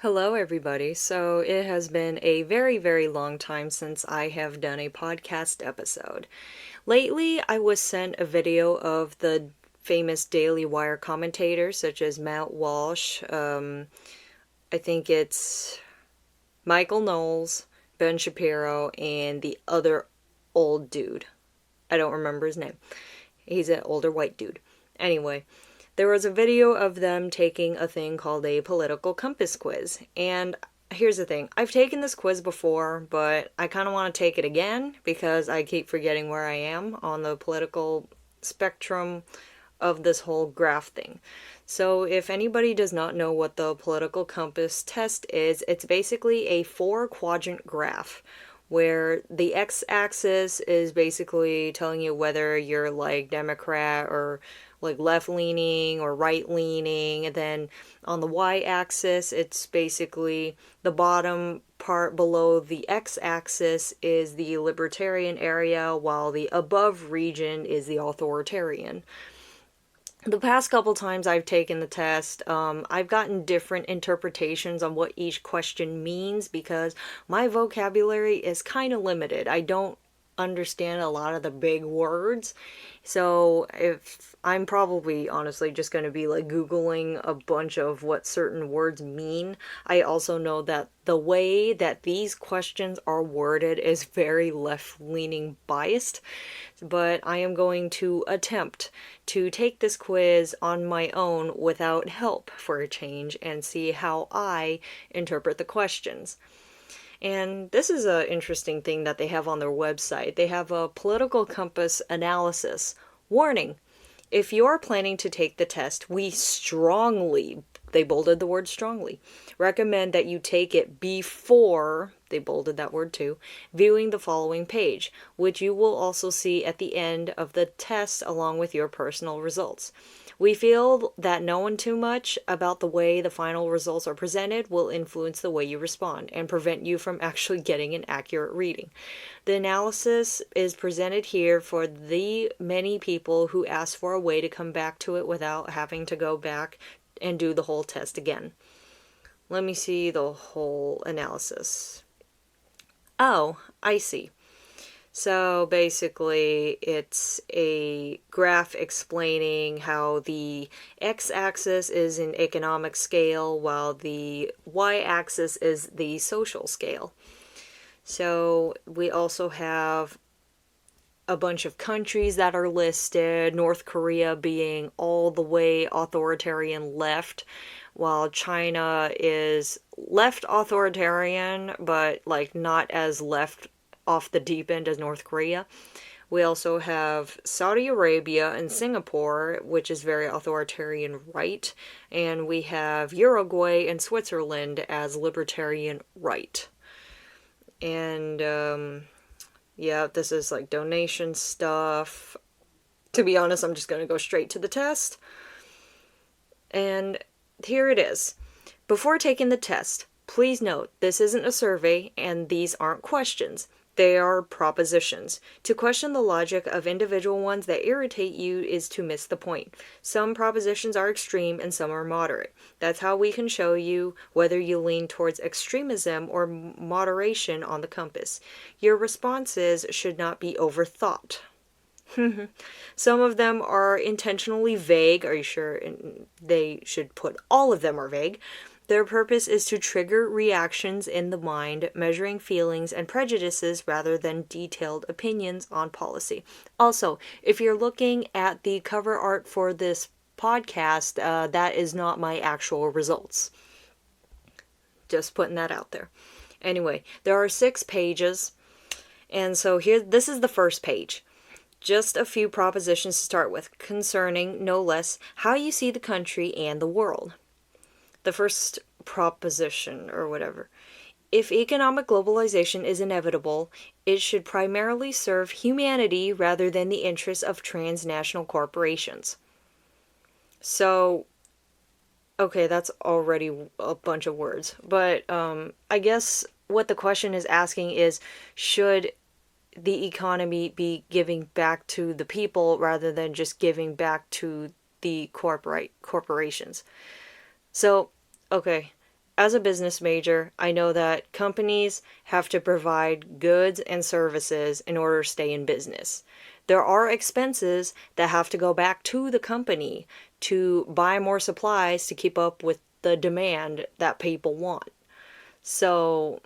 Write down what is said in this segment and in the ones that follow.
Hello, everybody. So, it has been a very, very long time since I have done a podcast episode. Lately, I was sent a video of the famous Daily Wire commentators, such as Matt Walsh, I think it's Michael Knowles, Ben Shapiro, and the other old dude. I don't remember his name. He's an older white dude. Anyway, there was a video of them taking a thing called a political compass quiz. And here's the thing, I've taken this quiz before, but I kind of want to take it again because I keep forgetting where I am on the political spectrum of this whole graph thing. So, if anybody does not know what the political compass test is, it's basically a four-quadrant graph where the x-axis is basically telling you whether you're like Democrat or like left-leaning or right-leaning, and then on the y-axis it's basically the bottom part below the x-axis is the libertarian area, while the above region is the authoritarian. The past couple times I've taken the test, I've gotten different interpretations on what each question means because my vocabulary is kind of limited. I don't understand a lot of the big words. So if I'm probably honestly just going to be like Googling a bunch of what certain words mean. I also know that the way that these questions are worded is very left-leaning biased, but I am going to attempt to take this quiz on my own without help for a change and see how I interpret the questions. And this is an interesting thing that they have on their website. They have a political compass analysis. Warning, if you are planning to take the test, we strongly, they bolded the word strongly, recommend that you take it before, they bolded that word too, viewing the following page, which you will also see at the end of the test along with your personal results. We feel that knowing too much about the way the final results are presented will influence the way you respond and prevent you from actually getting an accurate reading. The analysis is presented here for the many people who ask for a way to come back to it without having to go back and do the whole test again. Let me see the whole analysis. Oh, I see. So basically, it's a graph explaining how the x-axis is an economic scale while the y-axis is the social scale. So we also have a bunch of countries that are listed, North Korea being all the way authoritarian left, while China is left authoritarian, but like not as left off the deep end as North Korea. We also have Saudi Arabia and Singapore, which is very authoritarian right, and we have Uruguay and Switzerland as libertarian right. And yeah, this is like donation stuff. To be honest, I'm just going to go straight to the test. And here it is. Before taking the test, please note this isn't a survey and these aren't questions. They are propositions. To question the logic of individual ones that irritate you is to miss the point. Some propositions are extreme and some are moderate. That's how we can show you whether you lean towards extremism or moderation on the compass. Your responses should not be overthought. Some of them are intentionally vague. Are you sure? They should put all of them are vague. Their purpose is to trigger reactions in the mind, measuring feelings and prejudices rather than detailed opinions on policy. Also, if you're looking at the cover art for this podcast, that is not my actual results. Just putting that out there. Anyway, there are 6 pages, and so here, this is the first page. Just a few propositions to start with, concerning, no less, how you see the country and the world. The first proposition, or whatever. If economic globalization is inevitable, it should primarily serve humanity rather than the interests of transnational corporations. So, okay, that's already a bunch of words. But I guess what the question is asking is, should the economy be giving back to the people rather than just giving back to the corporations? So, okay, as a business major, I know that companies have to provide goods and services in order to stay in business. There are expenses that have to go back to the company to buy more supplies to keep up with the demand that people want. So,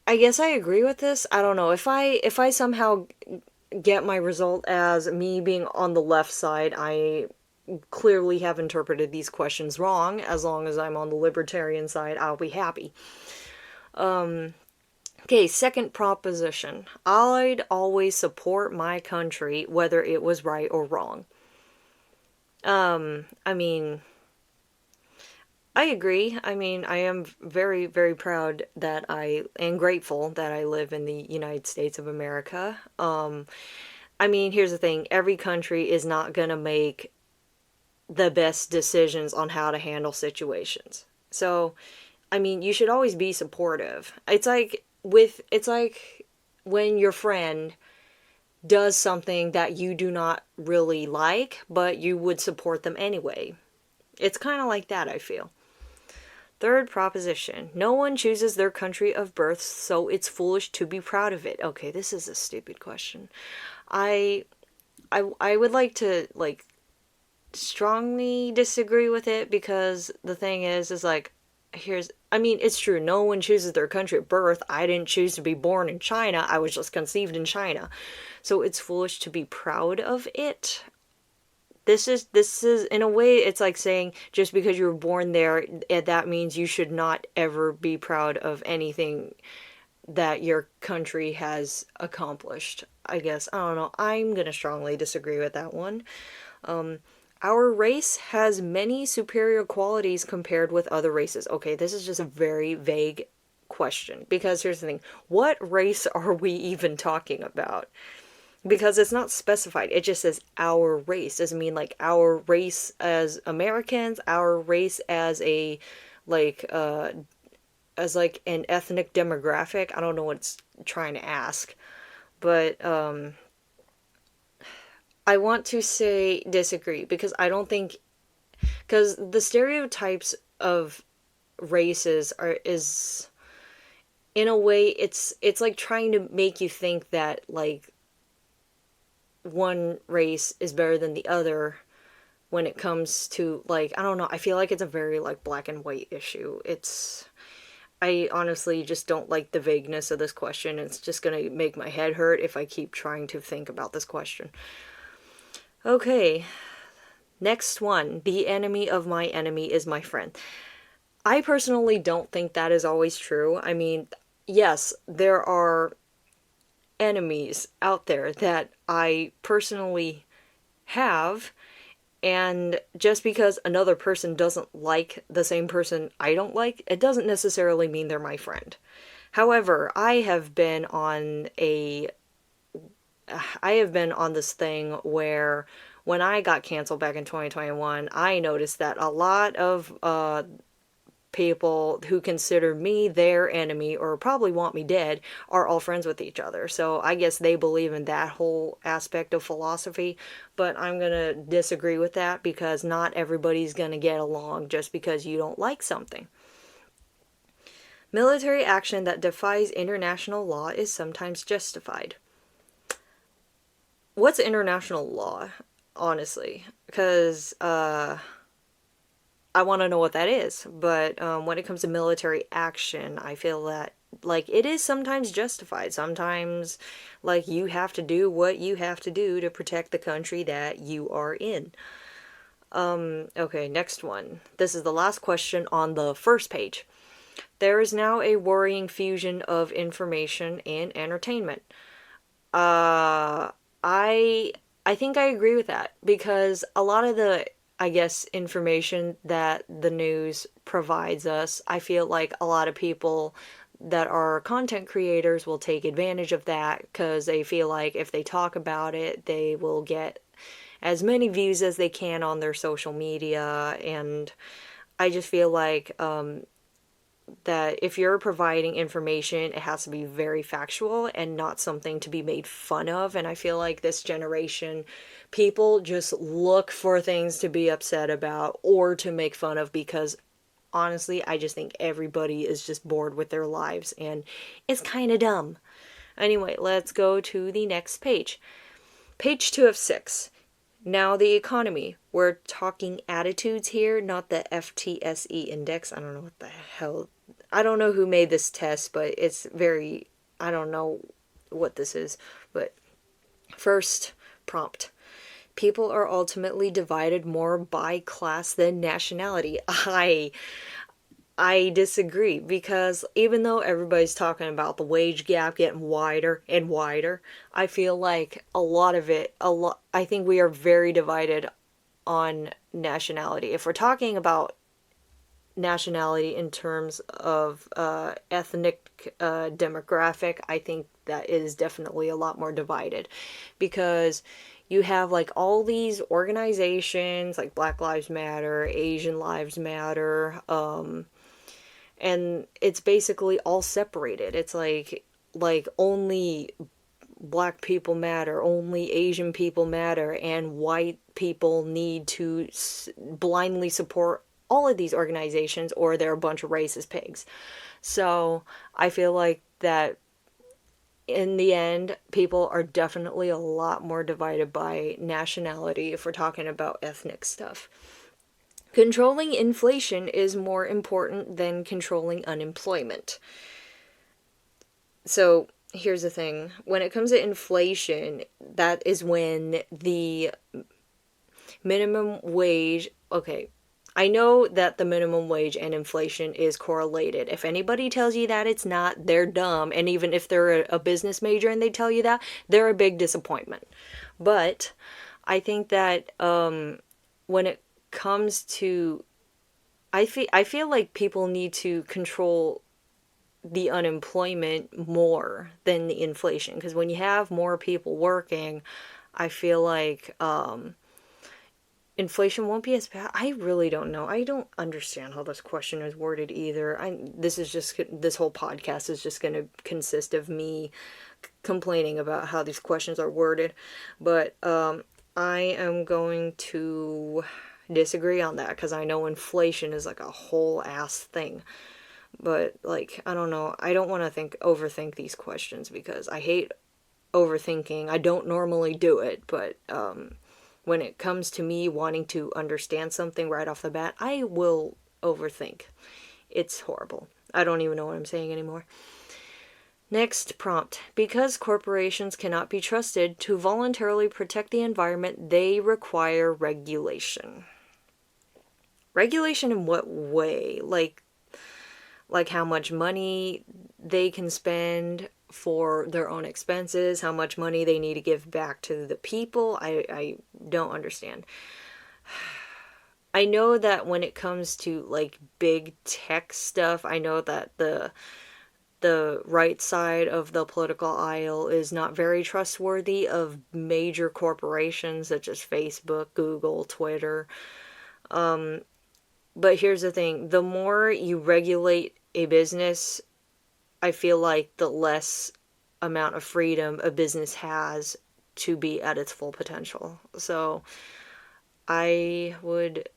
I guess I agree with this. I don't know. If I somehow get my result as me being on the left side, I clearly have interpreted these questions wrong. As long as I'm on the libertarian side, I'll be happy. Okay, second proposition. I'd always support my country whether it was right or wrong. I mean, I agree. I mean, I am very, very proud that I and grateful that I live in the United States of America. I mean, here's the thing. Every country is not going to make the best decisions on how to handle situations. So, I mean, you should always be supportive. It's like when your friend does something that you do not really like, but you would support them anyway. It's kind of like that, I feel. Third proposition. No one chooses their country of birth, so it's foolish to be proud of it. Okay, this is a stupid question. I I would like to strongly disagree with it because the thing is like I mean, it's true, no one chooses their country of birth. I didn't choose to be born in China. I was just conceived in China. So it's foolish to be proud of it. This is in a way it's like saying just because you were born there, that means you should not ever be proud of anything that your country has accomplished. I guess I don't know. I'm going to strongly disagree with that one. Our race has many superior qualities compared with other races. Okay, this is just a very vague question because here's the thing. What race are we even talking about? Because it's not specified. It just says our race. Doesn't mean like our race as Americans, our race as a like as like an ethnic demographic. I don't know what it's trying to ask. But I want to say disagree because I don't think because the stereotypes of races are is in a way it's like trying to make you think that like one race is better than the other when it comes to like I don't know. I feel like it's a very like black and white issue. I honestly just don't like the vagueness of this question. It's just gonna make my head hurt if I keep trying to think about this question. Okay, next one. The enemy of my enemy is my friend. I personally don't think that is always true. I mean, yes, there are enemies out there that I personally have, and just because another person doesn't like the same person I don't like, it doesn't necessarily mean they're my friend. However, I have been on this thing where when I got canceled back in 2021, I noticed that a lot of people who consider me their enemy or probably want me dead are all friends with each other. So I guess they believe in that whole aspect of philosophy, but I'm going to disagree with that because not everybody's going to get along just because you don't like something. Military action that defies international law is sometimes justified. What's international law, honestly? Because I want to know what that is. But when it comes to military action, I feel that like it is sometimes justified. Sometimes like you have to do what you have to do to protect the country that you are in. Okay, next one. This is the last question on the first page. There is now a worrying fusion of information and entertainment. Uh, I think I agree with that because a lot of the I guess information that the news provides us, I feel like a lot of people that are content creators will take advantage of that because they feel like if they talk about it, they will get as many views as they can on their social media. And I just feel like that if you're providing information, it has to be very factual and not something to be made fun of. And I feel like this generation, people just look for things to be upset about or to make fun of because honestly, I just think everybody is just bored with their lives, and it's kind of dumb. Anyway, let's go to the next page. Page 2 of 6. Now the economy. We're talking attitudes here, not the FTSE index. I don't know what the hell. I don't know who made this test, but it's very, I don't know what this is. But first prompt. People are ultimately divided more by class than nationality. I disagree, because even though everybody's talking about the wage gap getting wider and wider, I feel like a lot of it, I think we are very divided on nationality. If we're talking about nationality in terms of ethnic demographic, I think that is definitely a lot more divided, because you have like all these organizations like Black Lives Matter, Asian Lives Matter, and it's basically all separated. It's like only black people matter, only Asian people matter, and white people need to blindly support all of these organizations, or they're a bunch of racist pigs. So I feel like that in the end, people are definitely a lot more divided by nationality if we're talking about ethnic stuff. Controlling inflation is more important than controlling unemployment. So here's the thing. When it comes to inflation, that is when the minimum wage, okay, I know that the minimum wage and inflation is correlated. If anybody tells you that it's not, they're dumb. And even if they're a business major and they tell you that, they're a big disappointment. But I think that when it comes to, I feel like people need to control the unemployment more than the inflation, because when you have more people working, I feel like inflation won't be as bad. I really don't know. I don't understand how this question is worded either. This whole podcast is just going to consist of me complaining about how these questions are worded, but I am going to disagree on that, because I know inflation is like a whole ass thing. But like, I don't know. I don't want to overthink these questions, because I hate overthinking. I don't normally do it, but when it comes to me wanting to understand something right off the bat, I will overthink. It's horrible. I don't even know what I'm saying anymore. Next prompt. Because corporations cannot be trusted to voluntarily protect the environment, they require regulation. Regulation in what way? Like how much money they can spend for their own expenses, how much money they need to give back to the people. I don't understand. I know that when it comes to like big tech stuff, I know that the right side of the political aisle is not very trustworthy of major corporations such as Facebook, Google, Twitter. But here's the thing. The more you regulate a business, I feel like the less amount of freedom a business has to be at its full potential. So I would,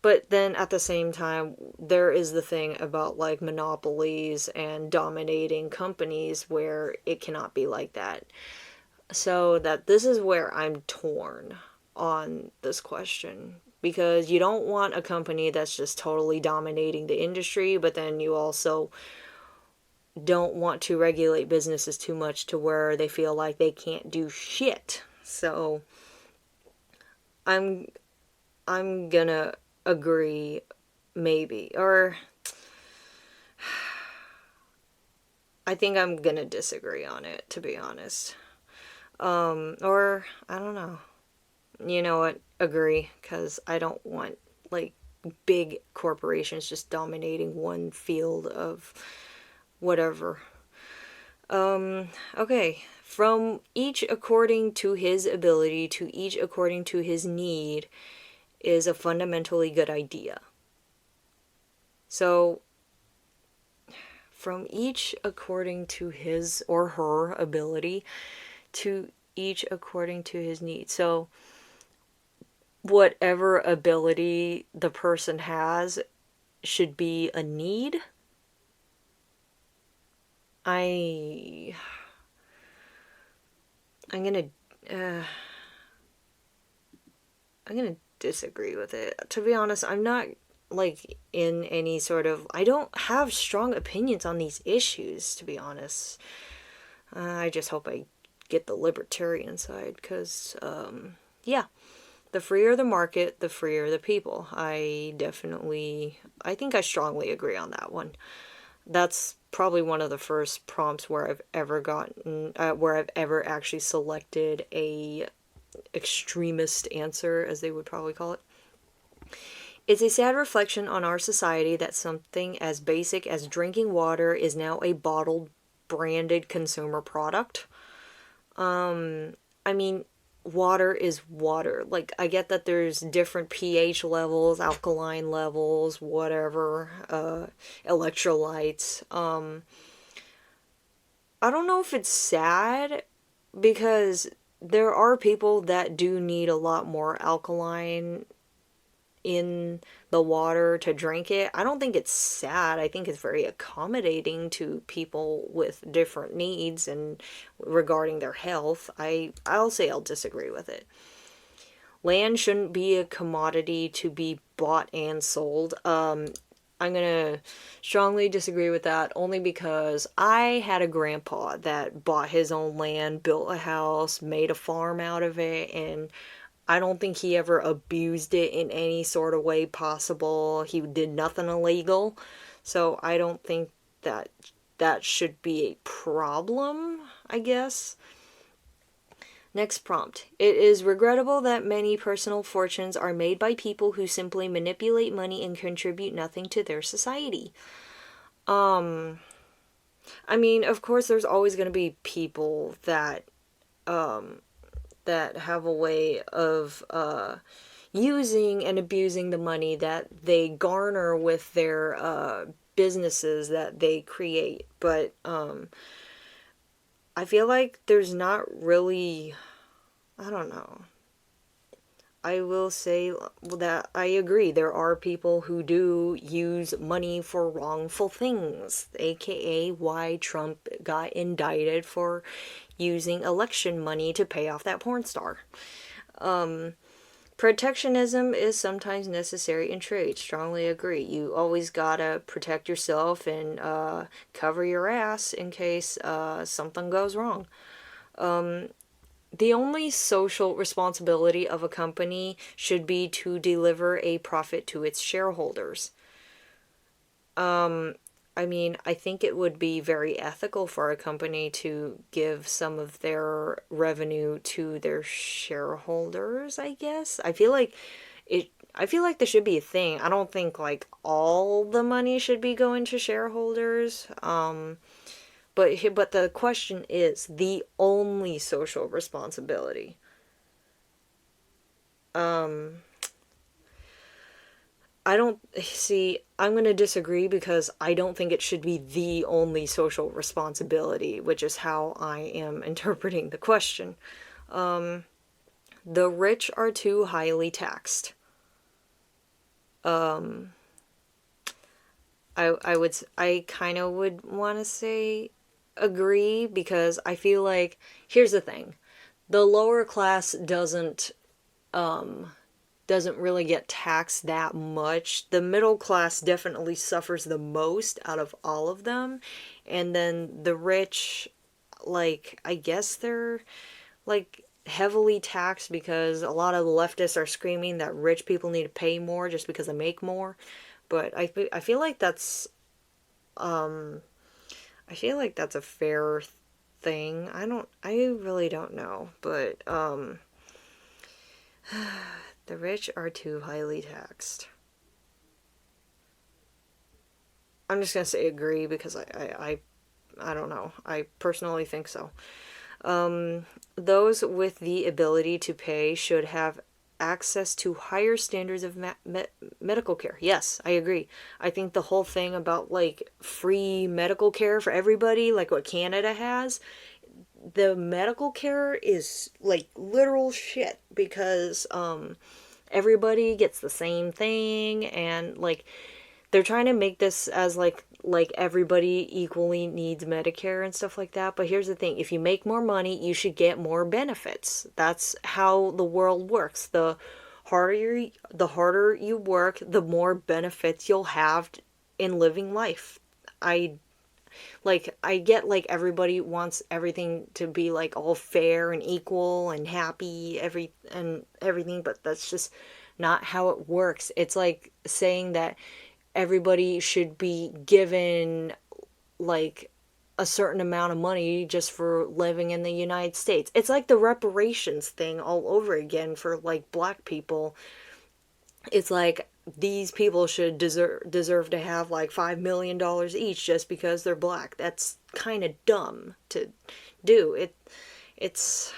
but then at the same time, there is the thing about like monopolies and dominating companies where it cannot be like that. So that this is where I'm torn on this question, because you don't want a company that's just totally dominating the industry, but then you also don't want to regulate businesses too much to where they feel like they can't do shit. So I'm gonna agree, maybe, or I think I'm gonna disagree on it, to be honest. Or I don't know. You know what? Agree, because I don't want like big corporations just dominating one field of whatever. Okay. From each according to his ability to each according to his need is a fundamentally good idea. So, from each according to his or her ability to each according to his need. So, whatever ability the person has, should be a need. I I'm gonna uh, I'm gonna disagree with it. To be honest, I'm not like in any sort of, I don't have strong opinions on these issues, to be honest. I just hope I get the libertarian side, because yeah, the freer the market, the freer the people. I think I strongly agree on that one. That's probably one of the first prompts where I've ever gotten, where I've ever actually selected a extremist answer, as they would probably call it. It's a sad reflection on our society that something as basic as drinking water is now a bottled, branded consumer product. I mean, water is water. Like, I get that there's different pH levels, alkaline levels, whatever, electrolytes. I don't know if it's sad, because there are people that do need a lot more alkaline in the water to drink it. I don't think it's sad. I think it's very accommodating to people with different needs and regarding their health. I'll say I'll disagree with it. Land shouldn't be a commodity to be bought and sold. I'm gonna strongly disagree with that, only because I had a grandpa that bought his own land, built a house, made a farm out of it, and I don't think he ever abused it in any sort of way possible. He did nothing illegal. So I don't think that that should be a problem, I guess. Next prompt. It is regrettable that many personal fortunes are made by people who simply manipulate money and contribute nothing to their society. I mean, of course there's always going to be people that that have a way of using and abusing the money that they garner with their businesses that they create. But I feel like there's not really, I don't know. I will say that I agree. There are people who do use money for wrongful things, aka why Trump got indicted for using election money to pay off that porn star. Protectionism is sometimes necessary in trade. Strongly agree. You always gotta protect yourself and cover your ass in case something goes wrong. The only social responsibility of a company should be to deliver a profit to its shareholders. I mean, I think it would be very ethical for a company to give some of their revenue to their shareholders, I guess. I feel like this should be a thing. I don't think like all the money should be going to shareholders. But the question is the only social responsibility. I don't see, I'm going to disagree, because I don't think it should be the only social responsibility, which is how I am interpreting the question. The rich are too highly taxed. I kind of would want to say agree, because I feel like, here's the thing. The lower class doesn't really get taxed that much. The middle class definitely suffers the most out of all of them. And then the rich, like, I guess they're like heavily taxed, because a lot of the leftists are screaming that rich people need to pay more just because they make more. But I feel like that's I feel like that's a fair thing. I really don't know, but the rich are too highly taxed. I'm just gonna say agree, because I don't know. I personally think so. Those with the ability to pay should have access to higher standards of medical care. Yes, I agree. I think the whole thing about like free medical care for everybody, like what Canada has, the medical care is like literal shit, because everybody gets the same thing, and like they're trying to make this as like everybody equally needs Medicare and stuff like that. But here's the thing, if you make more money, you should get more benefits. That's how the world works. The harder you work, the more benefits you'll have in living life. I I get like everybody wants everything to be like all fair and equal and happy everything, but that's just not how it works. It's like saying that everybody should be given like a certain amount of money just for living in the United States. It's like the reparations thing all over again for like black people. It's like these people should deserve to have like $5 million each just because they're black. That's kind of dumb to do. It's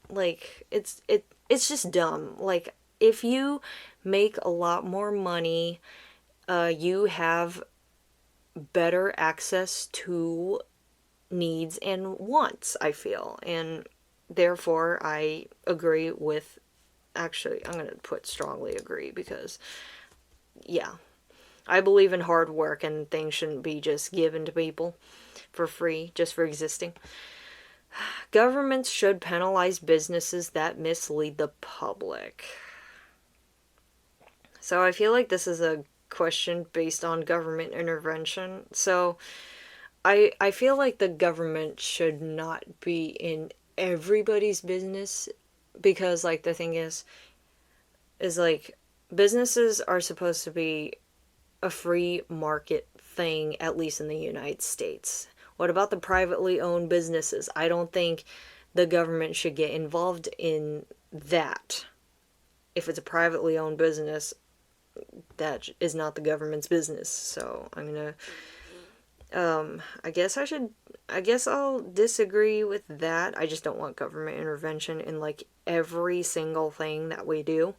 like it's just dumb. Like if you make a lot more money, you have better access to needs and wants, I feel. And therefore I agree with, actually, I'm going to put strongly agree, because yeah, I believe in hard work and things shouldn't be just given to people for free just for existing. Governments should penalize businesses that mislead the public. So I feel like this is a question based on government intervention. So I feel like the government should not be in everybody's business, because like the thing is like businesses are supposed to be a free market thing, at least in the United States. What about the privately owned businesses? I don't think the government should get involved in that. If it's a privately owned business, that is not the government's business. So I'm gonna I guess I'll disagree with that. I just don't want government intervention in like every single thing that we do.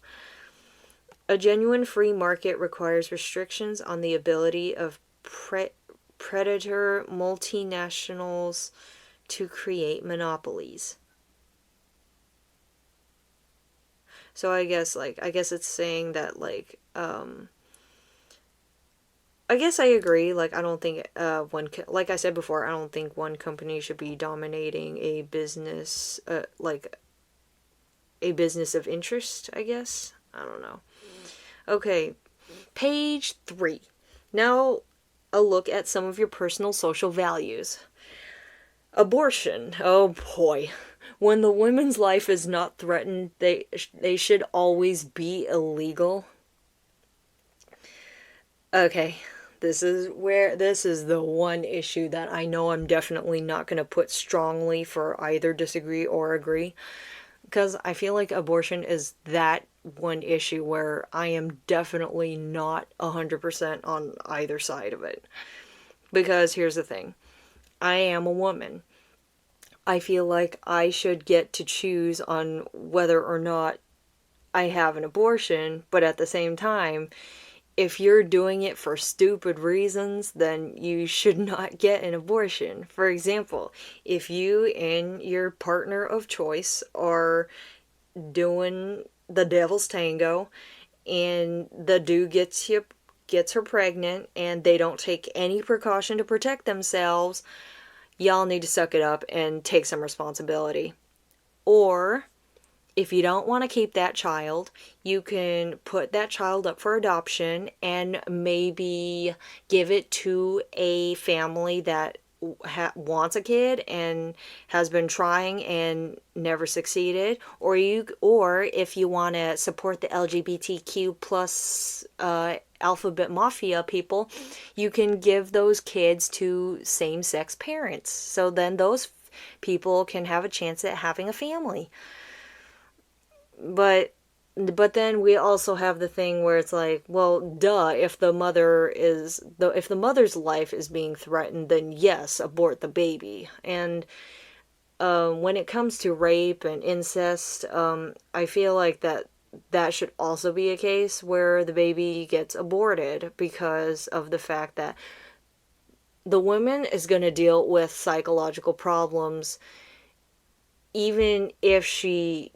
A genuine free market requires restrictions on the ability of predator multinationals to create monopolies. So I guess it's saying that I guess I agree. Like I don't think like I said before, I don't think one company should be dominating a business like a business of interest, I guess. I don't know. Okay, page 3. Now, a look at some of your personal social values. Abortion. Oh boy. When the woman's life is not threatened, they should always be illegal. Okay, this is the one issue that I know I'm definitely not going to put strongly for either disagree or agree, because I feel like abortion is that one issue where I am definitely not 100% on either side of it. Because here's the thing, I am a woman. I feel like I should get to choose on whether or not I have an abortion, but at the same time, if you're doing it for stupid reasons, then you should not get an abortion. For example, if you and your partner of choice are doing the devil's tango and the dude gets her pregnant and they don't take any precaution to protect themselves, y'all need to suck it up and take some responsibility. Or if you don't want to keep that child, you can put that child up for adoption and maybe give it to a family that wants a kid and has been trying and never succeeded. Or if you want to support the LGBTQ plus alphabet mafia people, you can give those kids to same-sex parents. So then those people can have a chance at having a family. But then we also have the thing where it's like, well, duh, if the mother's life is being threatened, then yes, abort the baby. And when it comes to rape and incest, I feel like that should also be a case where the baby gets aborted, because of the fact that the woman is going to deal with psychological problems even if she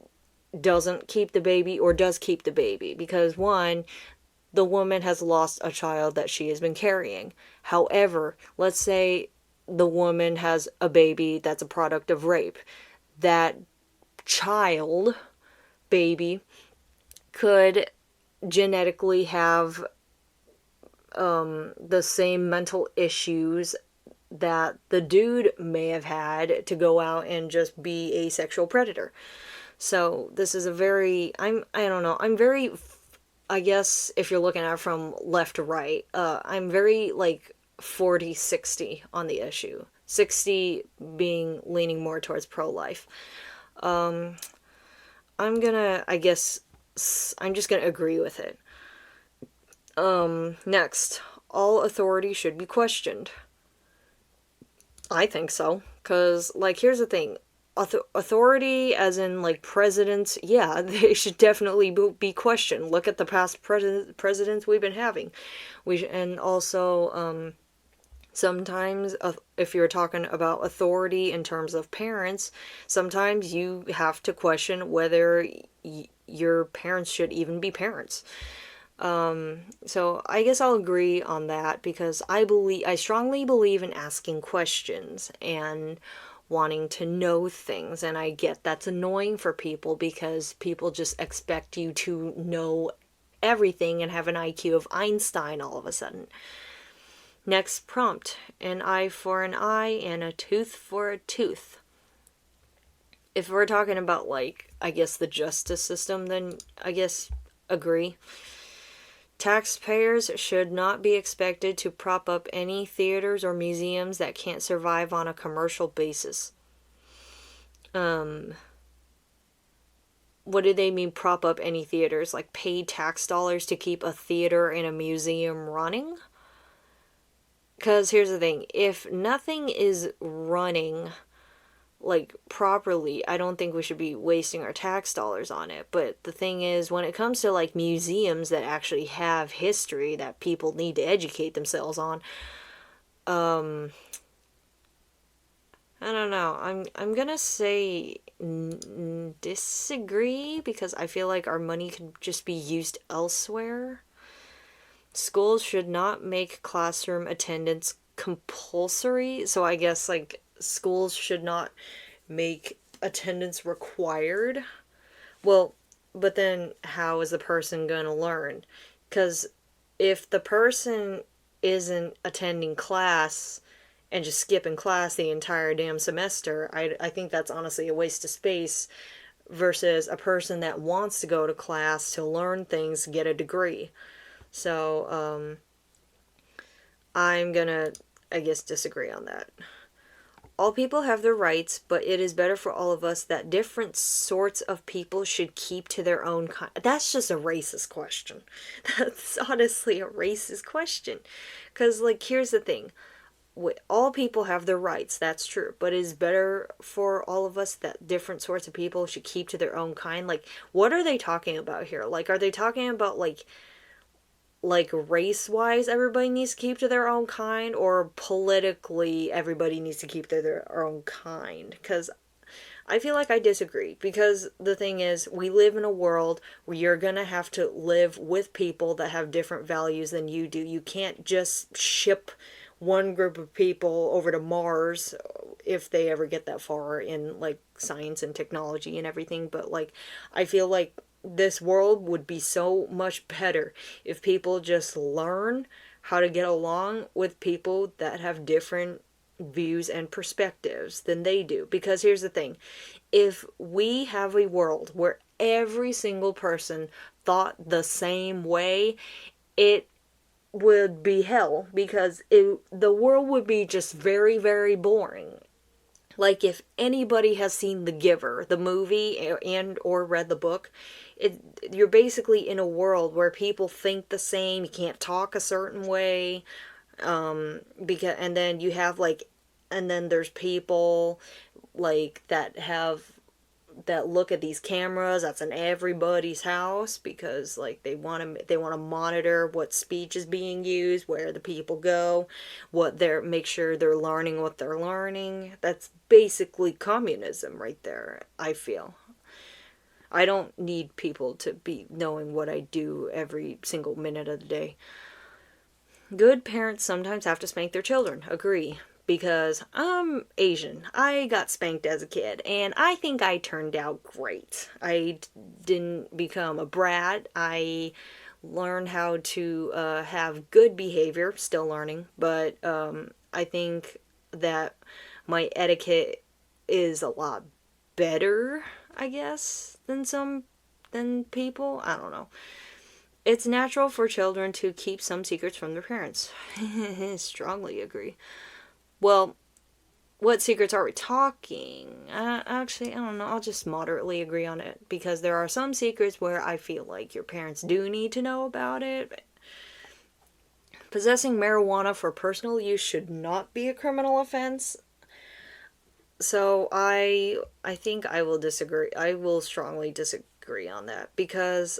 doesn't keep the baby or does keep the baby. Because one, the woman has lost a child that she has been carrying. However, let's say the woman has a baby that's a product of rape. That child, baby, could genetically have the same mental issues that the dude may have had to go out and just be a sexual predator. So this is a very, I don't know, I'm very, I guess if you're looking at it from left to right, I'm very like 40-60 on the issue. 60 being leaning more towards pro-life. I guess, I'm just gonna agree with it. Next, all authority should be questioned. I think so. Because, like, here's the thing. Authority, as in, like, presidents, yeah, they should definitely be questioned. Look at the past presidents we've been having. And also, sometimes, if you're talking about authority in terms of parents, sometimes you have to question whether your parents should even be parents. So I guess I'll agree on that because I strongly believe in asking questions and wanting to know things. And I get that's annoying for people because people just expect you to know everything and have an IQ of Einstein all of a sudden. Next prompt, an eye for an eye and a tooth for a tooth. If we're talking about, like, I guess the justice system, then I guess agree. Taxpayers should not be expected to prop up any theaters or museums that can't survive on a commercial basis. What do they mean prop up any theaters? Like pay tax dollars to keep a theater and a museum running? Because here's the thing, if nothing is running like properly, I don't think we should be wasting our tax dollars on it. But the thing is, when it comes to like museums that actually have history that people need to educate themselves on, I don't know. I'm gonna say disagree because I feel like our money could just be used elsewhere. Schools should not make classroom attendance compulsory, so I guess like schools should not make attendance required. Well, but then how is the person going to learn? Because if the person isn't attending class and just skipping class the entire damn semester, I think that's honestly a waste of space versus a person that wants to go to class to learn things, get a degree. So, I'm gonna, I guess, disagree on that. All people have their rights, but it is better for all of us that different sorts of people should keep to their own kind. That's just a racist question. That's honestly a racist question. Because, like, here's the thing. All people have their rights, that's true. But it is better for all of us that different sorts of people should keep to their own kind. Like, what are they talking about here? Like, are they talking about, like race-wise everybody needs to keep to their own kind, or politically everybody needs to keep to their own kind? Because I feel like I disagree, because the thing is, we live in a world where you're gonna have to live with people that have different values than you do. You can't just ship one group of people over to Mars if they ever get that far in like science and technology and everything. But like, I feel like this world would be so much better if people just learn how to get along with people that have different views and perspectives than they do. Because here's the thing, if we have a world where every single person thought the same way, it would be hell, because the world would be just very, very boring. Like, if anybody has seen The Giver, the movie, and or read the book, you're basically in a world where people think the same. You can't talk a certain way, because and then you have like, and then there's people like that look at these cameras that's in everybody's house, because like they want to monitor what speech is being used, where the people go, make sure they're learning what they're learning. That's basically communism right there, I feel. I don't need people to be knowing what I do every single minute of the day. Good parents sometimes have to spank their children. Agree. Because I'm Asian. I got spanked as a kid, and I think I turned out great. Didn't become a brat. I learned how to have good behavior, still learning, but I think that my etiquette is a lot better, I guess, than people. I don't know. It's natural for children to keep some secrets from their parents. Strongly agree. Well, what secrets are we talking? Actually, I don't know. I'll just moderately agree on it because there are some secrets where I feel like your parents do need to know about it. Possessing marijuana for personal use should not be a criminal offense. So I think I will disagree. I will strongly disagree on that because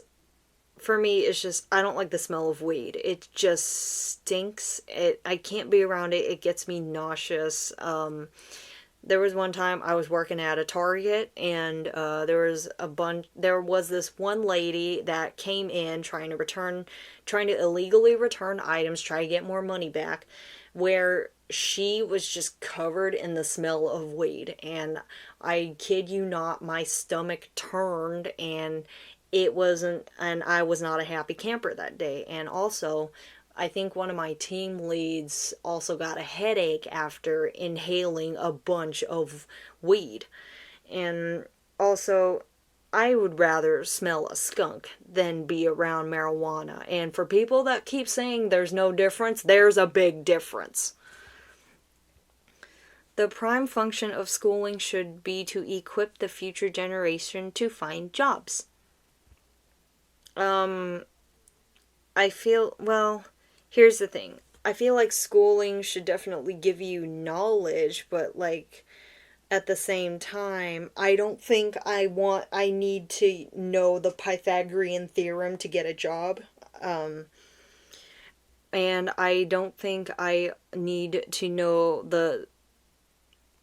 for me it's just I don't like the smell of weed. It just stinks. I can't be around it. It gets me nauseous. There was one time I was working at a Target, and there was this one lady that came in trying to illegally return items, try to get more money back, where she was just covered in the smell of weed. And I kid you not, my stomach turned, and I was not a happy camper that day. And also, I think one of my team leads also got a headache after inhaling a bunch of weed. And also, I would rather smell a skunk than be around marijuana. And for people that keep saying there's no difference, there's a big difference. The prime function of schooling should be to equip the future generation to find jobs. I feel, well, here's the thing. I feel like schooling should definitely give you knowledge, but like at the same time, I don't think I need to know the Pythagorean theorem to get a job. And I don't think I need to know the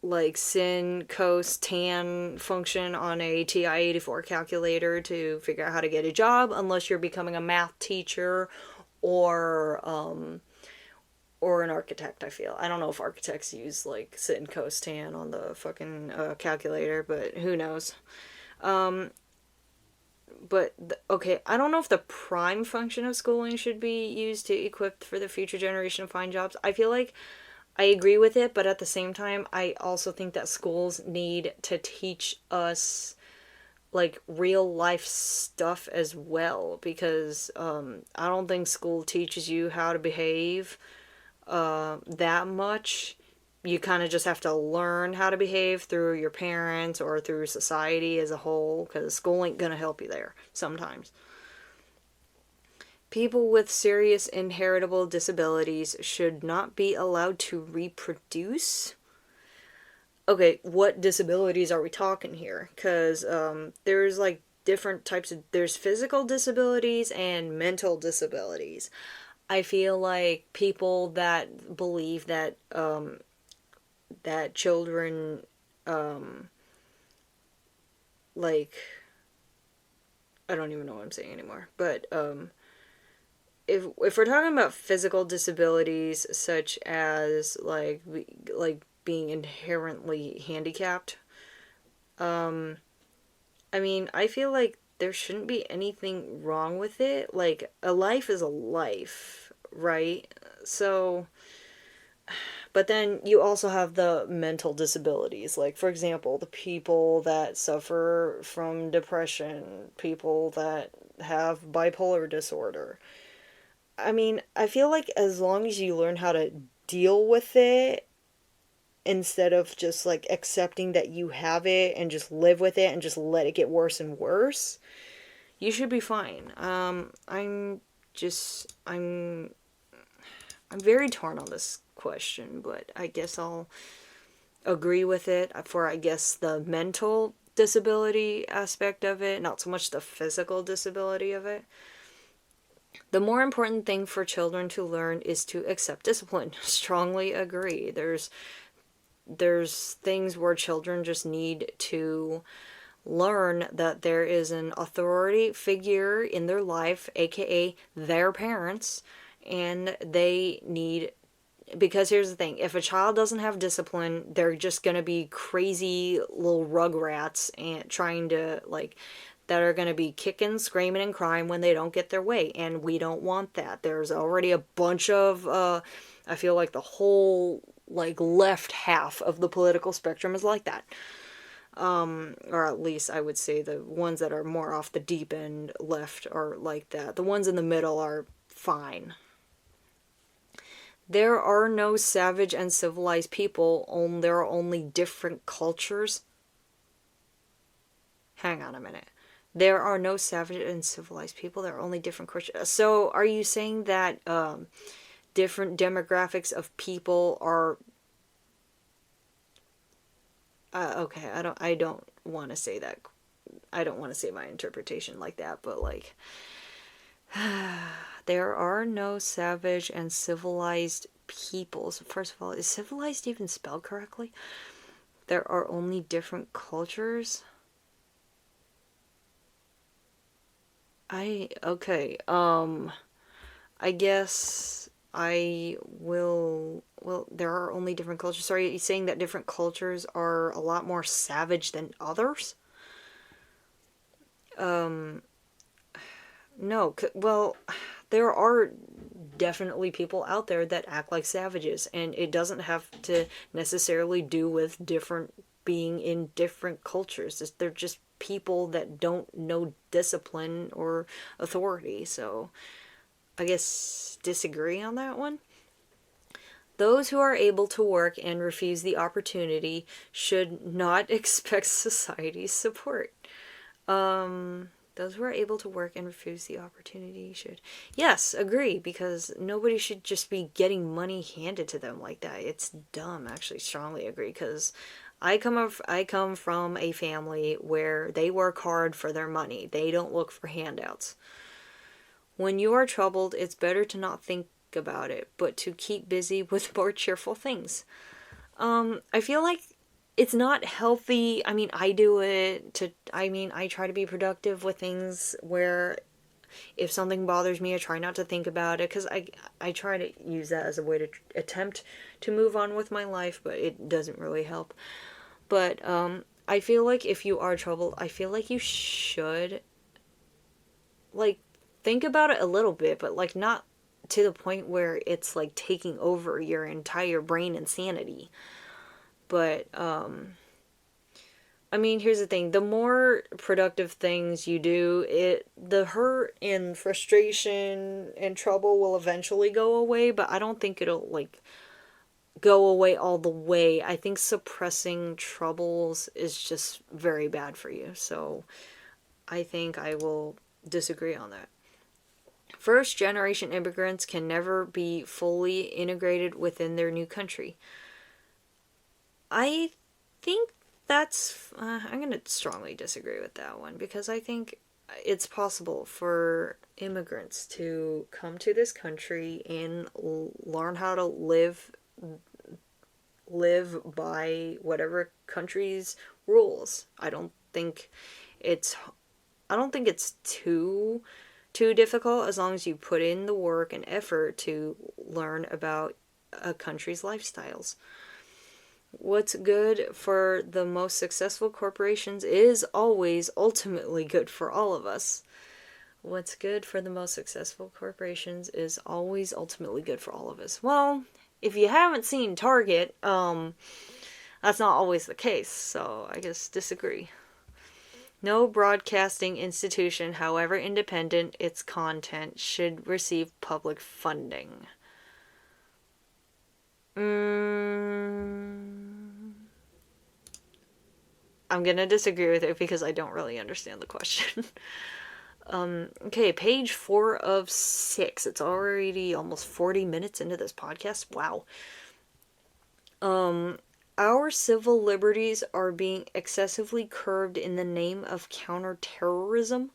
like sin, cos, tan function on a TI-84 calculator to figure out how to get a job unless you're becoming a math teacher or an architect. I feel I don't know if architects use like sin, cos, tan on the fucking calculator, but who knows. Okay, I don't know if the prime function of schooling should be used to equip for the future generation to find jobs. I feel like I agree with it, but at the same time, I also think that schools need to teach us like real life stuff as well, because I don't think school teaches you how to behave that much. You kind of just have to learn how to behave through your parents or through society as a whole, because school ain't gonna help you there sometimes. People with serious inheritable disabilities should not be allowed to reproduce. Okay, what disabilities are we talking here? Because there's like different types of. There's physical disabilities and mental disabilities. I feel like people that believe that children like I don't even know what I'm saying anymore, but if we're talking about physical disabilities such as like being inherently handicapped, I mean, I feel like there shouldn't be anything wrong with it. Like a life is a life, right? So but then you also have the mental disabilities. Like, for example, the people that suffer from depression, people that have bipolar disorder. I mean, I feel like as long as you learn how to deal with it instead of just like accepting that you have it and just live with it and just let it get worse and worse, you should be fine. I'm very torn on this question, but I guess I'll agree with it for, I guess, the mental disability aspect of it, not so much the physical disability of it. The more important thing for children to learn is to accept discipline. Strongly agree. There's things where children just need to learn that there is an authority figure in their life, aka their parents, and they need, because here's the thing, if a child doesn't have discipline, they're just gonna be crazy little rugrats and trying to, like, that are gonna be kicking, screaming, and crying when they don't get their way, and we don't want that. There's already a bunch of I feel like the whole, like, left half of the political spectrum is like that. Or at least I would say the ones that are more off the deep end left are like that. The ones in the middle are fine. There are no savage and civilized people, there are only different cultures. Hang on a minute. There are no savage and civilized people, there are only different cultures. So are you saying that different demographics of people are okay, I don't want to say that. I don't want to say my interpretation like that, but like there are no savage and civilized peoples. First of all, is civilized even spelled correctly? There are only different cultures. Okay. I guess I will. Well, there are only different cultures. So are you saying that different cultures are a lot more savage than others? No. Well, there are definitely people out there that act like savages, and it doesn't have to necessarily do with different being in different cultures. They're just people that don't know discipline or authority. So I guess disagree on that one. Those who are able to work and refuse the opportunity should not expect society's support. Those who are able to work and refuse the opportunity should. Yes, agree, because nobody should just be getting money handed to them like that. It's dumb, actually, strongly agree, because I come from a family where they work hard for their money. They don't look for handouts. When you are troubled, it's better to not think about it, but to keep busy with more cheerful things. I feel like it's not healthy. I mean, I do it to, I mean, I try to be productive with things where if something bothers me, I try not to think about it, because I try to use that as a way to attempt to move on with my life, but it doesn't really help. But I feel like if you are troubled, I feel like you should, like, think about it a little bit, but like not to the point where it's like taking over your entire brain and sanity. But I mean, here's the thing, the more productive things you do, the hurt and frustration and trouble will eventually go away, but I don't think it'll like go away all the way. I think suppressing troubles is just very bad for you. So I think I will disagree on that. First generation immigrants can never be fully integrated within their new country. I think that's. I'm going to strongly disagree with that one, because I think it's possible for immigrants to come to this country and learn how to live by whatever country's rules. It's I don't think it's too difficult, as long as you put in the work and effort to learn about a country's lifestyles. What's good for the most successful corporations is always ultimately good for all of us. What's good for the most successful corporations is always ultimately good for all of us. Well, if you haven't seen Target, that's not always the case, so I guess disagree. No broadcasting institution, however independent its content, should receive public funding. I'm gonna disagree with it because I don't really understand the question. Okay, page 4 of 6. It's already almost 40 minutes into this podcast. Wow. Our civil liberties are being excessively curbed in the name of counterterrorism.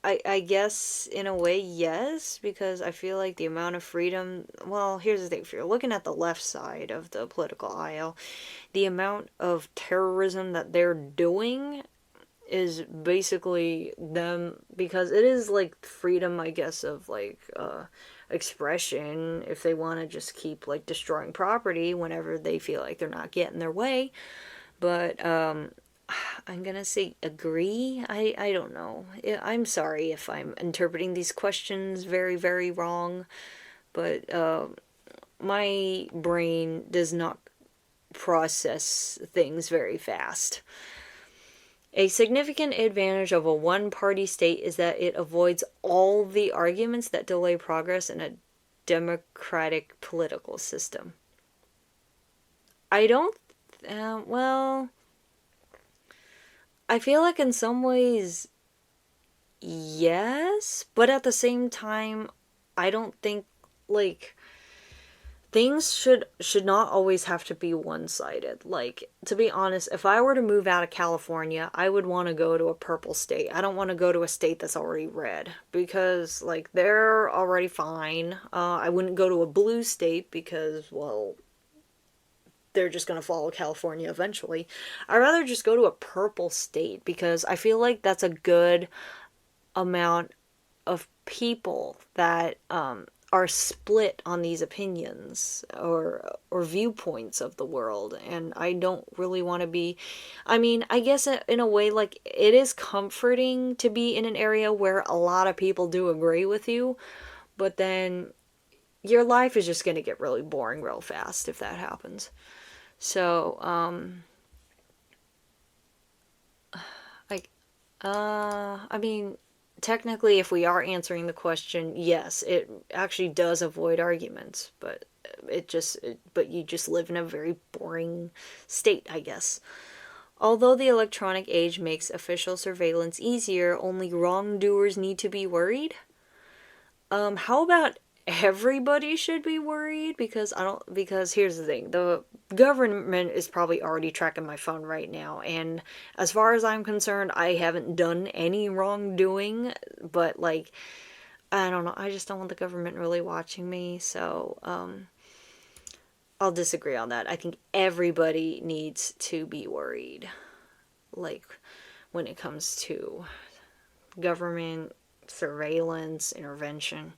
I guess in a way, yes, because I feel like the amount of freedom. Well, here's the thing: if you're looking at the left side of the political aisle, the amount of terrorism that they're doing is basically them, because it is like freedom, I guess, of like expression, if they want to just keep like destroying property whenever they feel like they're not getting their way. But I'm gonna say agree. I don't know. I'm sorry if I'm interpreting these questions very, very wrong, but my brain does not process things very fast. A significant advantage of a one party state is that it avoids all the arguments that delay progress in a democratic political system. I don't. Well, I feel like in some ways, yes, but at the same time, I don't think like things should not always have to be one-sided. Like, to be honest, if I were to move out of California, I would want to go to a purple state. I don't want to go to a state that's already red, because like they're already fine. I wouldn't go to a blue state because, well, they're just going to follow California eventually. I'd rather just go to a purple state because I feel like that's a good amount of people that are split on these opinions or viewpoints of the world, and I don't really want to be. I mean, I guess in a way, like, it is comforting to be in an area where a lot of people do agree with you, but then your life is just going to get really boring real fast if that happens. So like I mean, technically, if we are answering the question, yes, it actually does avoid arguments, but but you just live in a very boring state, I guess. Although the electronic age makes official surveillance easier, only wrongdoers need to be worried. How about everybody should be worried? Because here's the thing, the government is probably already tracking my phone right now, and as far as I'm concerned, I haven't done any wrongdoing, but like, I don't know, I just don't want the government really watching me, so I'll disagree on that. I think everybody needs to be worried, like, when it comes to government surveillance, intervention.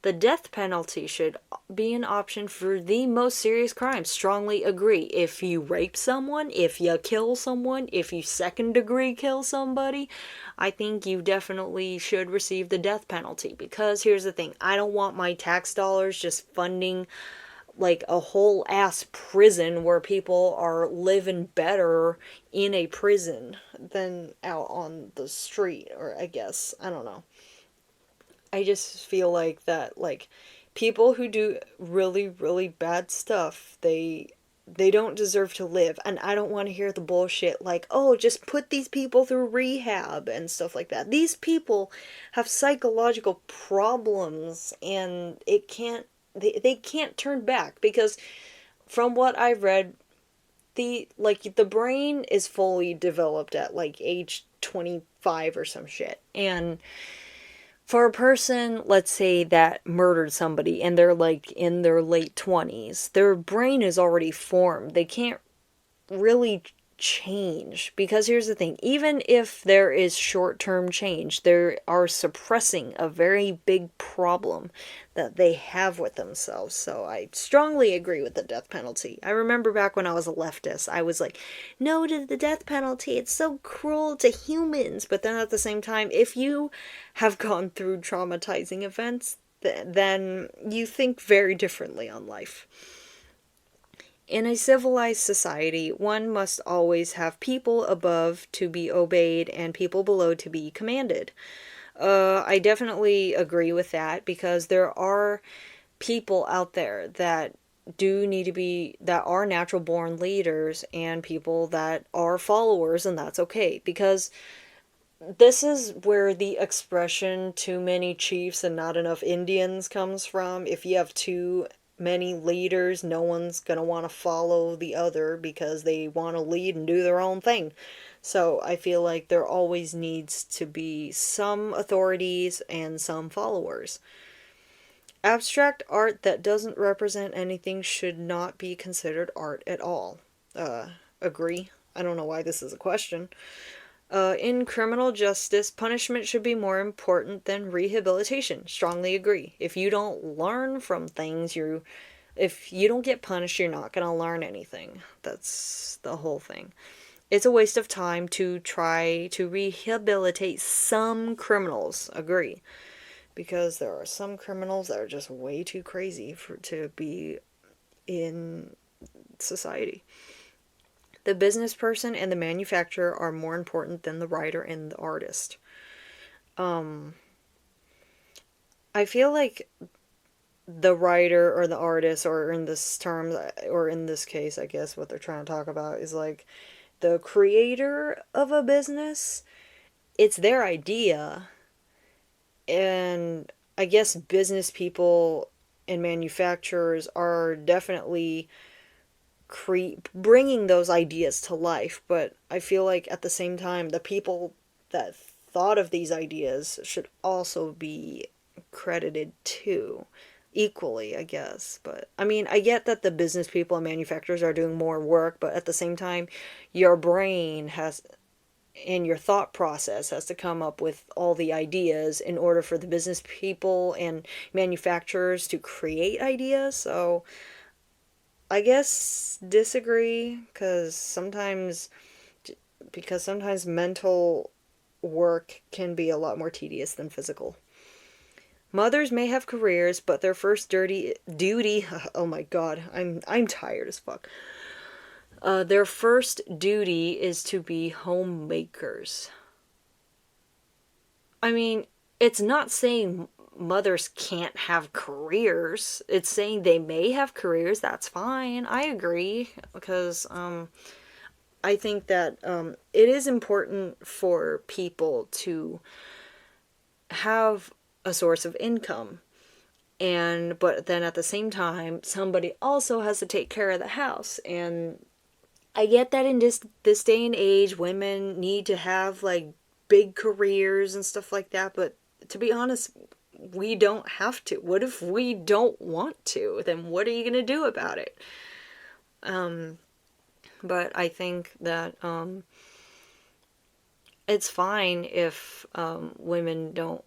The death penalty should be an option for the most serious crimes. Strongly agree. If you rape someone, if you kill someone, if you second degree kill somebody, I think you definitely should receive the death penalty. Because here's the thing, I don't want my tax dollars just funding like a whole ass prison where people are living better in a prison than out on the street, or I guess, I don't know. I just feel like that, like, people who do really, really bad stuff, they don't deserve to live. And I don't want to hear the bullshit like, oh, just put these people through rehab and stuff like that. These people have psychological problems, and they can't turn back, because from what I've read, the brain is fully developed at like age 25 or some shit. And for a person, let's say, that murdered somebody and they're like in their late 20s, their brain is already formed. They can't really change, because here's the thing, even if there is short-term change, they are suppressing a very big problem that they have with themselves. So I strongly agree with the death penalty. I remember back when I was a leftist, I was like, no to the death penalty, it's so cruel to humans. But then at the same time, if you have gone through traumatizing events, then you think very differently on life. In a civilized society, one must always have people above to be obeyed and people below to be commanded. I definitely agree with that, because there are people out there that do need to be, that are natural born leaders, and people that are followers, and that's okay, because this is where the expression too many chiefs and not enough Indians comes from. If you have too many leaders, no one's gonna want to follow the other because they want to lead and do their own thing. So I feel like there always needs to be some authorities and some followers. Abstract art that doesn't represent anything should not be considered art at all. Agree? I don't know why this is a question. In criminal justice, punishment should be more important than rehabilitation. Strongly agree. If you don't learn from things, if you don't get punished, you're not going to learn anything. That's the whole thing. It's a waste of time to try to rehabilitate some criminals. Agree. Because there are some criminals that are just way too crazy to be in society. The business person and the manufacturer are more important than the writer and the artist. I feel like the writer or the artist, or in this term, or in this case, I guess what they're trying to talk about is like the creator of a business. It's their idea, and I guess business people and manufacturers are definitely bringing those ideas to life, but I feel like at the same time, the people that thought of these ideas should also be credited too, equally, I guess. But I mean, I get that the business people and manufacturers are doing more work, but at the same time, your brain has and your thought process has to come up with all the ideas in order for the business people and manufacturers to create ideas. So I guess disagree because sometimes mental work can be a lot more tedious than physical. Mothers may have careers, but their first dirty duty, oh my god, I'm tired as fuck. Their first duty is to be homemakers. I mean, it's not saying mothers can't have careers. It's saying they may have careers. That's fine. I agree because I think that it is important for people to have a source of income. And but then at the same time, somebody also has to take care of the house. And I get that in this day and age, women need to have like big careers and stuff like that, but to be honest, we don't have to. What if we don't want to? Then what are you going to do about it? But I think that it's fine if women don't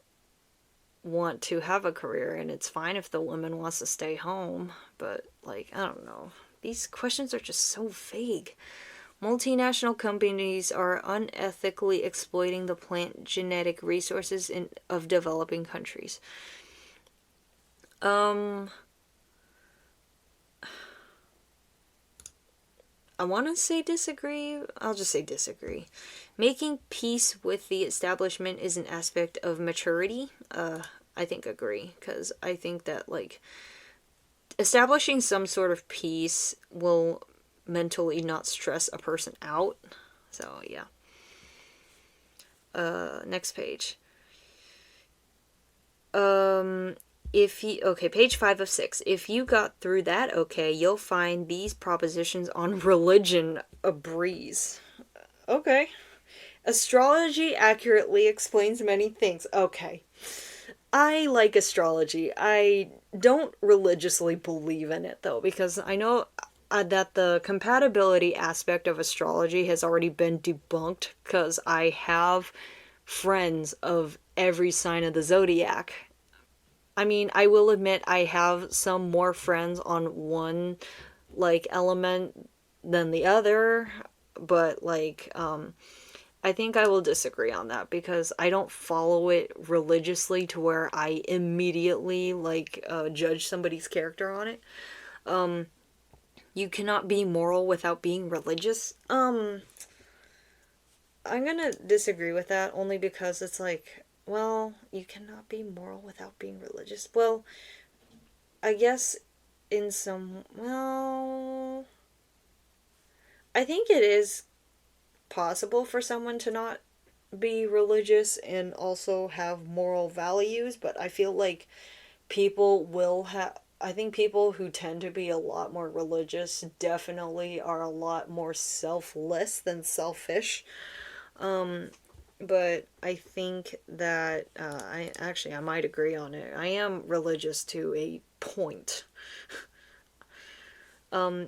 want to have a career, and it's fine if the woman wants to stay home, but like, I don't know. These questions are just so vague. Multinational companies are unethically exploiting the plant genetic resources of developing countries. I want to say disagree. I'll just say disagree. Making peace with the establishment is an aspect of maturity. I think agree, because I think that like establishing some sort of peace will mentally not stress a person out. So yeah. Next page. Page 5 of 6. If you got through that okay, you'll find these propositions on religion a breeze. Okay. Astrology accurately explains many things. Okay. I like astrology. I don't religiously believe in it though, because I know that the compatibility aspect of astrology has already been debunked because I have friends of every sign of the zodiac. I mean, I will admit I have some more friends on one like element than the other, but like I think I will disagree on that because I don't follow it religiously to where I immediately like judge somebody's character on it. You cannot be moral without being religious. I'm gonna disagree with that only because it's like, well, you cannot be moral without being religious. Well, I guess in some, well, I think it is possible for someone to not be religious and also have moral values, but I feel like people will have. I think people who tend to be a lot more religious definitely are a lot more selfless than selfish. But I think that I might agree on it. I am religious to a point.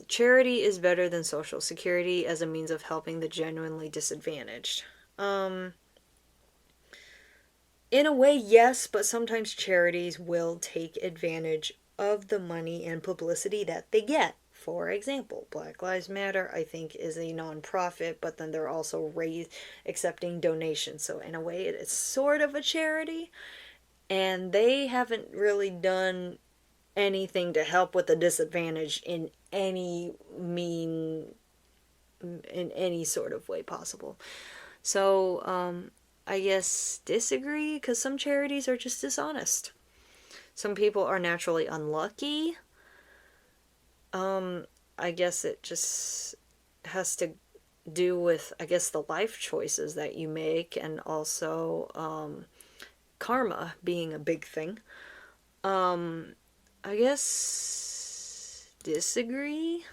Charity is better than social security as a means of helping the genuinely disadvantaged. Um, in a way, yes, but sometimes charities will take advantage of the money and publicity that they get. For example, Black Lives Matter, I think, is a nonprofit, but then they're also accepting donations. So, in a way, it's sort of a charity, and they haven't really done anything to help with the disadvantage in any sort of way possible. So, I guess disagree because some charities are just dishonest. Some people are naturally unlucky. I guess it just has to do with, I guess, the life choices that you make, and also karma being a big thing. I guess disagree.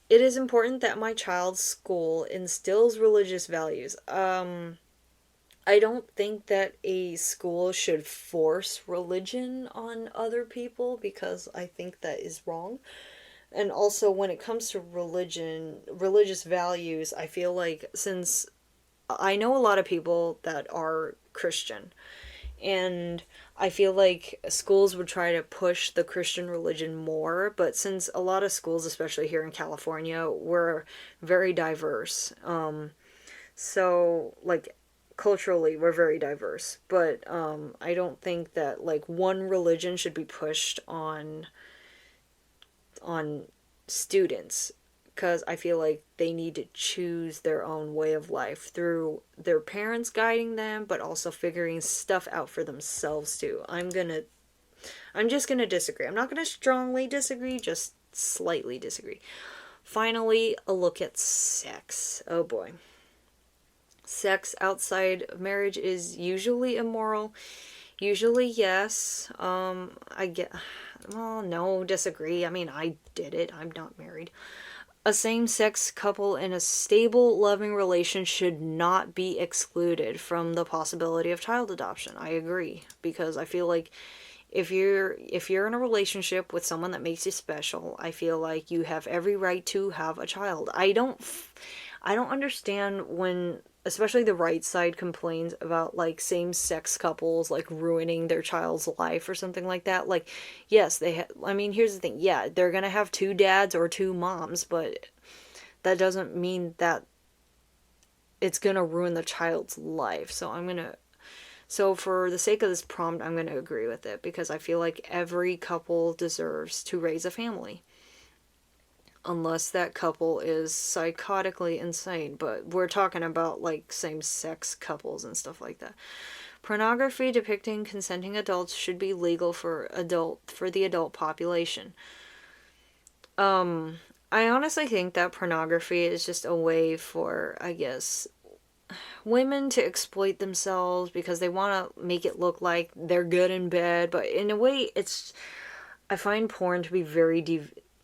It is important that my child's school instills religious values. I don't think that a school should force religion on other people because I think that is wrong. And also, when it comes to religious values, I feel like since I know a lot of people that are Christian, and I feel like schools would try to push the Christian religion more, but since a lot of schools, especially here in California, were very diverse, so like culturally we're very diverse, but I don't think that like one religion should be pushed on students, because I feel like they need to choose their own way of life through their parents guiding them, but also figuring stuff out for themselves too. I'm just gonna disagree. I'm not gonna strongly disagree, just slightly disagree. Finally, a look at sex. Oh boy. Sex outside of marriage is usually immoral. Usually, yes. I get. Well, no, disagree. I mean, I did it. I'm not married. A same sex couple in a stable, loving relation should not be excluded from the possibility of child adoption. I agree. Because I feel like if you're in a relationship with someone that makes you special, I feel like you have every right to have a child. I don't understand when especially the right side complains about like same-sex couples like ruining their child's life or something like that. Like, yes, I mean, here's the thing. Yeah, they're going to have two dads or two moms, but that doesn't mean that it's going to ruin the child's life. So for the sake of this prompt, I'm going to agree with it because I feel like every couple deserves to raise a family. Unless that couple is psychotically insane, but we're talking about like same-sex couples and stuff like that. Pornography depicting consenting adults should be legal for the adult population. I honestly think that pornography is just a way for, I guess, women to exploit themselves because they want to make it look like they're good in bed, but in a way I find porn to be very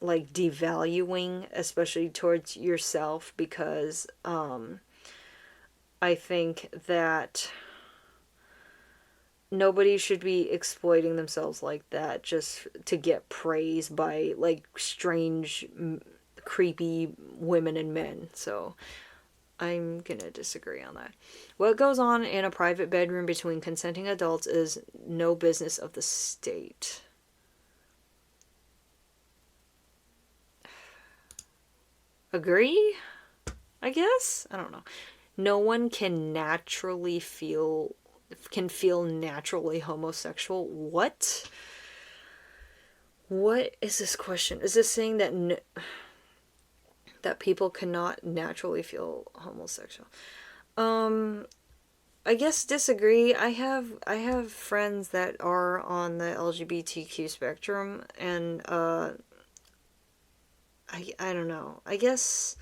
devaluing, especially towards yourself, because I think that nobody should be exploiting themselves like that just to get praise by like strange, creepy women and men. So I'm gonna disagree on that. What goes on in a private bedroom between consenting adults is no business of the state. Agree? I guess? I don't know. No one can feel naturally homosexual. What? What is this question? Is this saying that people cannot naturally feel homosexual? I guess disagree. I have friends that are on the LGBTQ spectrum, and I don't know. I guess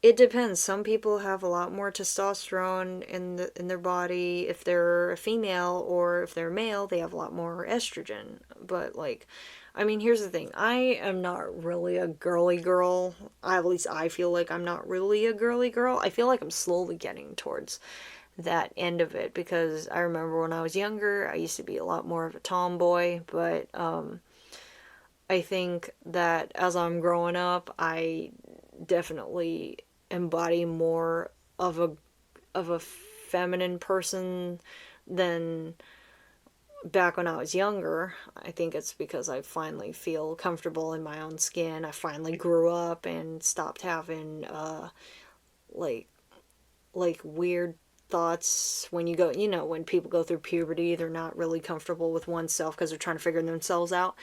It depends. Some people have a lot more testosterone in their body. If they're a female or if they're male, they have a lot more estrogen. But like, I mean, here's the thing. I am not really a girly girl. At least I feel like I'm not really a girly girl. I feel like I'm slowly getting towards that end of it because I remember when I was younger, I used to be a lot more of a tomboy, but I think that as I'm growing up, I definitely embody more of a feminine person than back when I was younger. I think it's because I finally feel comfortable in my own skin. I finally grew up and stopped having like weird thoughts when you go, when people go through puberty, they're not really comfortable with oneself because they're trying to figure themselves out.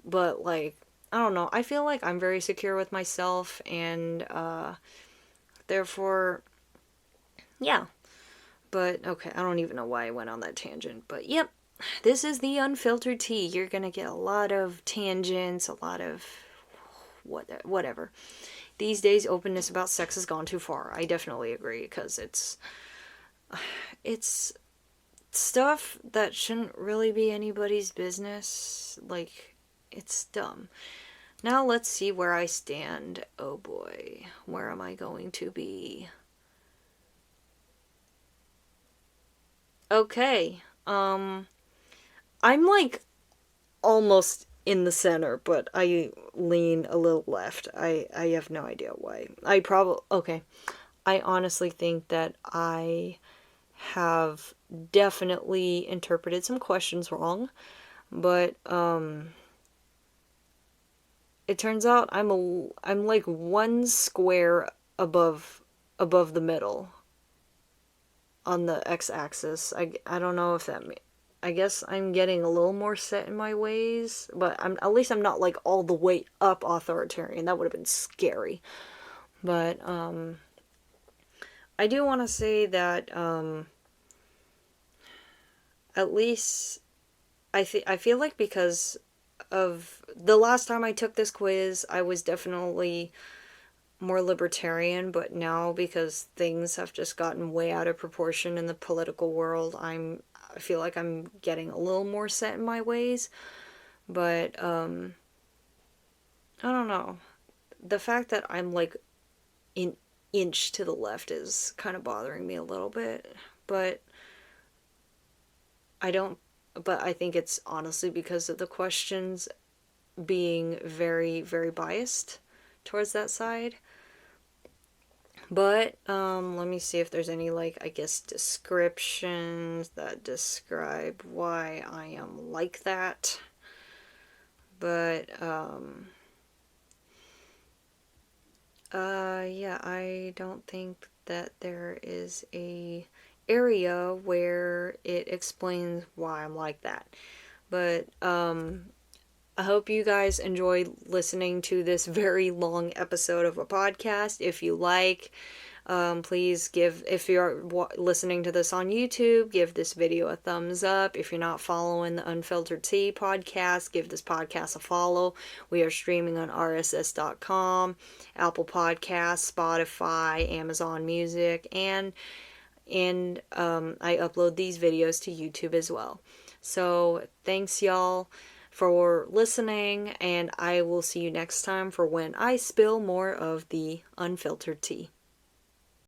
But like, I don't know. I feel like I'm very secure with myself and therefore, yeah. But okay, I don't even know why I went on that tangent. But yep, this is the unfiltered tea. You're gonna get a lot of tangents, a lot of whatever. These days, openness about sex has gone too far. I definitely agree because it's stuff that shouldn't really be anybody's business. Like, it's dumb. Now let's see where I stand. Oh boy, where am I going to be? Okay, I'm like almost in the center, but I lean a little left. I have no idea why. Okay. I honestly think that I have definitely interpreted some questions wrong, but it turns out I'm like one square above the middle on the x-axis. I don't know if I guess I'm getting a little more set in my ways, but at least I'm not like all the way up authoritarian. That would have been scary. But I do want to say that at least I feel like because of the last time I took this quiz, I was definitely more libertarian, but now because things have just gotten way out of proportion in the political world, I feel like I'm getting a little more set in my ways. But I don't know. The fact that I'm like an inch to the left is kind of bothering me a little bit, but I don't but I think it's honestly because of the questions being very very biased towards that side. But let me see if there's any like I guess descriptions that describe why I am like that. But yeah, I don't think that there is a area where it explains why I'm like that. But I hope you guys enjoyed listening to this very long episode of a podcast. If you like, please if you're listening to this on YouTube, give this video a thumbs up. If you're not following the Unfiltered Tea podcast, give this podcast a follow. We are streaming on rss.com, Apple Podcasts, Spotify, Amazon Music, and I upload these videos to YouTube as well. So thanks y'all for listening, and I will see you next time for when I spill more of the unfiltered tea.